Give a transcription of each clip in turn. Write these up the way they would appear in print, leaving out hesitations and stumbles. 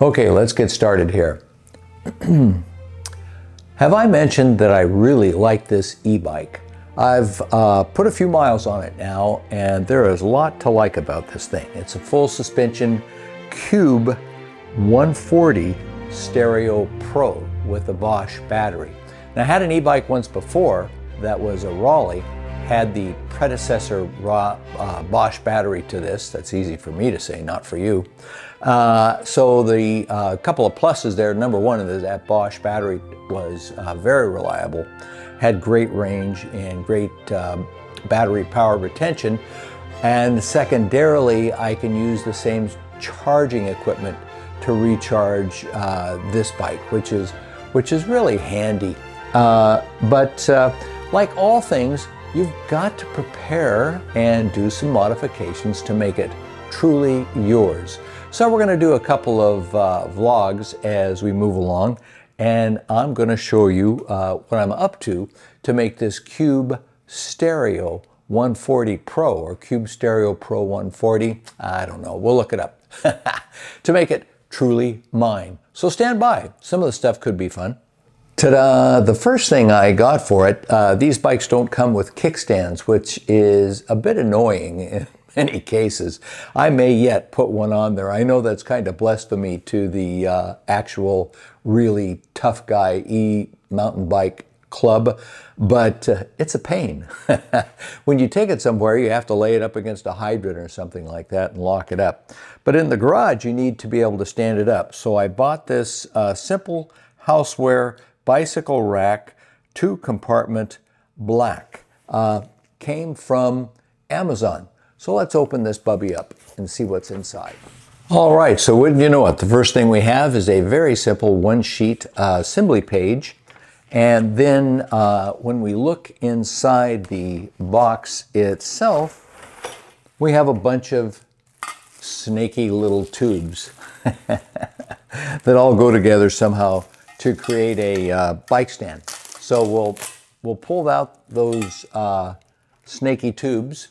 Okay, let's get started here. Have I mentioned that I really like this e-bike? I've put a few miles on it now, and there is a lot to like about this thing. It's a full suspension Cube 140 Stereo Pro with a Bosch battery. Now, I had an e-bike once before that was a Raleigh, had the predecessor Bosch battery to this. That's easy for me to say, not for you. So the couple of pluses there, number one is that Bosch battery was very reliable, had great range and great battery power retention. And secondarily, I can use the same charging equipment to recharge this bike, which is really handy. Like all things, you've got to prepare and do some modifications to make it truly yours. So we're going to do a couple of vlogs as we move along, and I'm going to show you what I'm up to make this Cube Stereo 140 Pro, or Cube Stereo Pro 140. I don't know. We'll look it up. To make it truly mine. So stand by. Some of the stuff could be fun. Ta-da! The first thing I got for it, these bikes don't come with kickstands, which is a bit annoying in many cases. I may yet put one on there. I know that's kind of blasphemy to the actual really tough guy mountain bike club, but it's a pain. When you take it somewhere, you have to lay it up against a hydrant or something like that and lock it up. But in the garage, you need to be able to stand it up. So I bought this simple houseware bicycle rack, 2-compartment, black. Came from Amazon. So let's open this bubby up and see what's inside. All right, so wouldn't you know it, the first thing we have is a very simple one-sheet assembly page. And then when we look inside the box itself, we have a bunch of snaky little tubes that all go together somehow to create a bike stand. So we'll pull out those snaky tubes.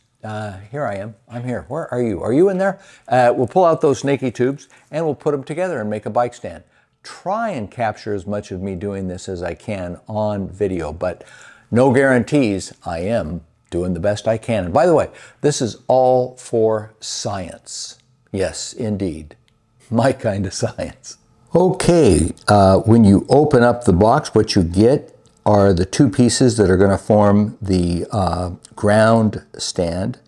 Here I am. I'm here. Where are you? Are you in there? We'll pull out those snaky tubes and we'll put them together and make a bike stand. Try and capture as much of me doing this as I can on video, but no guarantees. I am doing the best I can. And by the way, this is all for science. Yes, indeed. My kind of science. Okay, when you open up the box, what you get are the two pieces that are going to form the ground stand,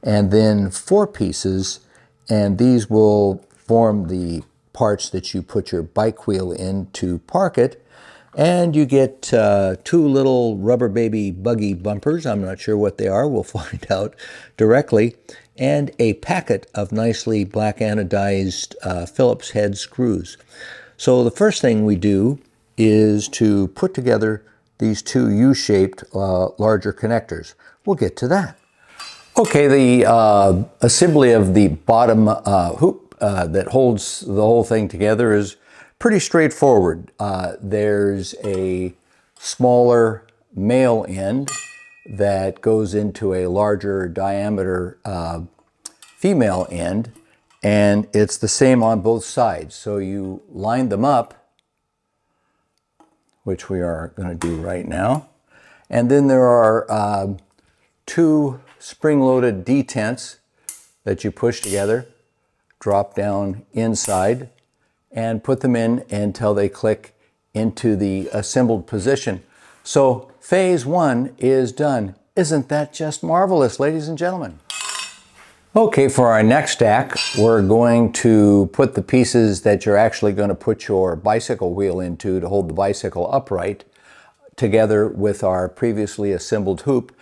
and then 4 pieces, and these will form the parts that you put your bike wheel in to park it. And you get 2 little rubber baby buggy bumpers. I'm not sure what they are. We'll find out directly. And a packet of nicely black anodized Phillips head screws. So the first thing we do is to put together these 2 U-shaped larger connectors. We'll get to that. Okay, the assembly of the bottom hoop that holds the whole thing together is pretty straightforward. There's a smaller male end that goes into a larger diameter female end, and it's the same on both sides. So you line them up, which we are going to do right now. And then there are 2 spring-loaded detents that you push together, drop down inside, and put them in until they click into the assembled position. So phase 1 is done. Isn't that just marvelous, ladies and gentlemen? Okay, for our next stack, we're going to put the pieces that you're actually going to put your bicycle wheel into to hold the bicycle upright together with our previously assembled hoop.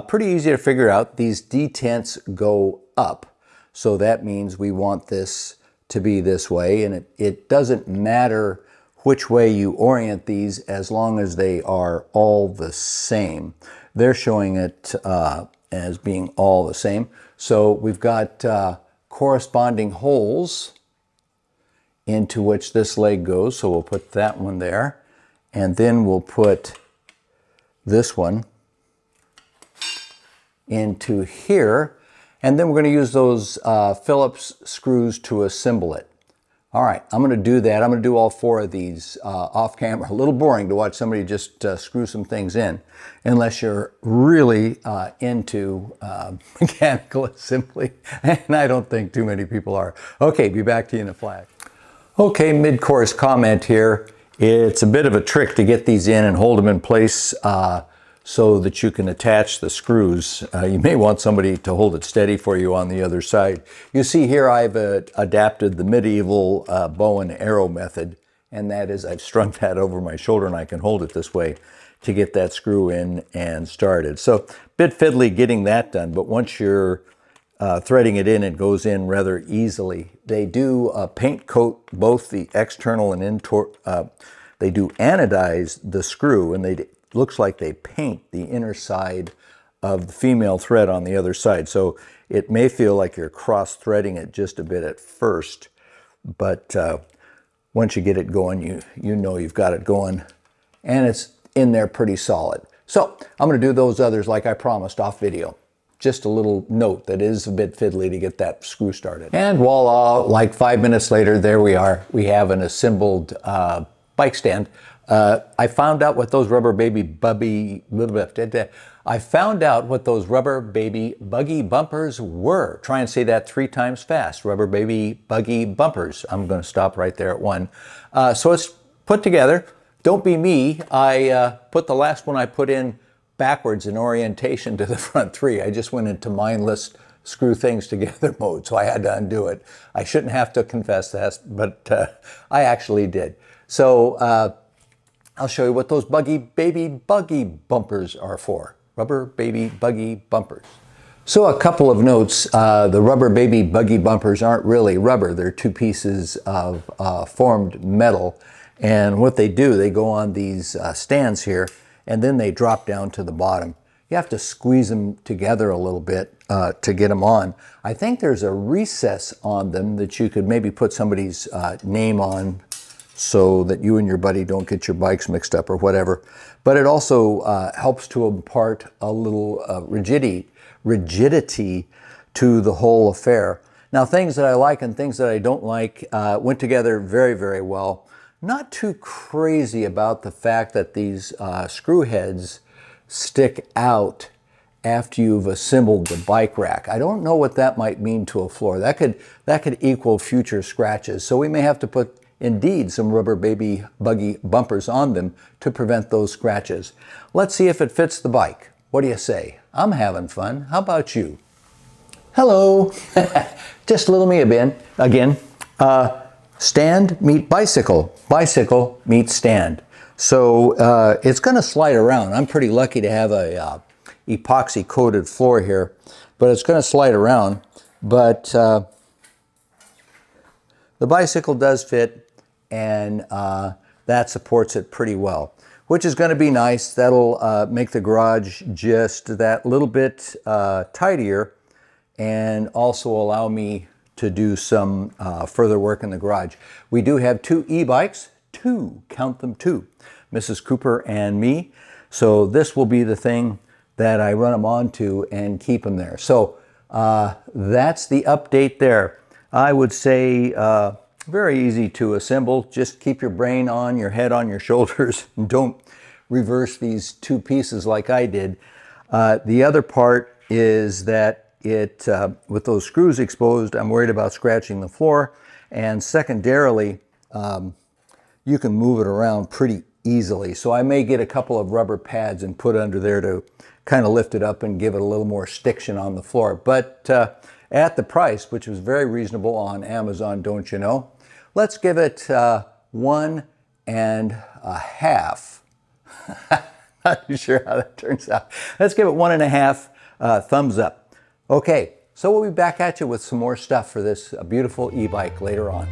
Pretty easy to figure out. These detents go up. So that means we want this to be this way, and it doesn't matter which way you orient these as long as they are all the same. They're showing it as being all the same. So we've got corresponding holes into which this leg goes, so we'll put that one there, and then we'll put this one into here, and then we're going to use those Phillips screws to assemble it. All right, I'm gonna do that. I'm gonna do all 4 of these off camera. A little boring to watch somebody just screw some things in, unless you're really into mechanical assembly, and I don't think too many people are. Okay, be back to you in a flash. Okay, mid-course comment here. It's a bit of a trick to get these in and hold them in place so that you can attach the screws. You may want somebody to hold it steady for you on the other side. You see here I've adapted the medieval bow and arrow method, and that is I've strung that over my shoulder and I can hold it this way to get that screw in and started. So a bit fiddly getting that done, but once you're threading it in, it goes in rather easily. They do paint coat both the external and internal. They do anodize the screw, and they looks like they paint the inner side of the female thread on the other side. So it may feel like you're cross-threading it just a bit at first, but once you get it going, you know you've got it going, and it's in there pretty solid. So I'm going to do those others like I promised off video. Just a little note that is a bit fiddly to get that screw started. And voila, like 5 minutes later, there we are. We have an assembled bike stand. I found out what those rubber baby buggy bumpers were. Try and say that 3 times fast. Rubber baby buggy bumpers. I'm going to stop right there at 1. So it's put together. Don't be me. I put the last one I put in backwards in orientation to the front 3. I just went into mindless screw things together mode, so I had to undo it. I shouldn't have to confess that, but I actually did. So I'll show you what those baby buggy bumpers are for. Rubber baby buggy bumpers. So a couple of notes. The rubber baby buggy bumpers aren't really rubber. They're 2 pieces of formed metal. And what they do, they go on these stands here, and then they drop down to the bottom. You have to squeeze them together a little bit to get them on. I think there's a recess on them that you could maybe put somebody's name on, so that you and your buddy don't get your bikes mixed up or whatever. But it also helps to impart a little rigidity to the whole affair. Now, things that I like and things that I don't like went together very, very well. Not too crazy about the fact that these screw heads stick out after you've assembled the bike rack. I don't know what that might mean to a floor. That could equal future scratches. So we may have to put indeed some rubber baby buggy bumpers on them to prevent those scratches. Let's see if it fits the bike. What do you say? I'm having fun. How about you? Hello. Just little me again. Stand meet bicycle. Bicycle meets stand. So it's going to slide around. I'm pretty lucky to have a epoxy coated floor here, but it's going to slide around. But the bicycle does fit, and that supports it pretty well, which is going to be nice. That'll make the garage just that little bit tidier, and also allow me to do some further work in the garage. We do have 2 e-bikes, 2, count them 2, Mrs. Cooper and me. So this will be the thing that I run them onto and keep them there. So that's the update there. I would say very easy to assemble. Just keep your brain on, your head on your shoulders, and don't reverse these 2 pieces like I did. The other part is that with those screws exposed, I'm worried about scratching the floor, and secondarily, you can move it around pretty easily. So I may get a couple of rubber pads and put under there to kind of lift it up and give it a little more stiction on the floor. But at the price, which was very reasonable on Amazon, don't you know? Let's give it 1.5. Not too sure how that turns out. Let's give it 1.5 thumbs up. Okay, so we'll be back at you with some more stuff for this beautiful e-bike later on.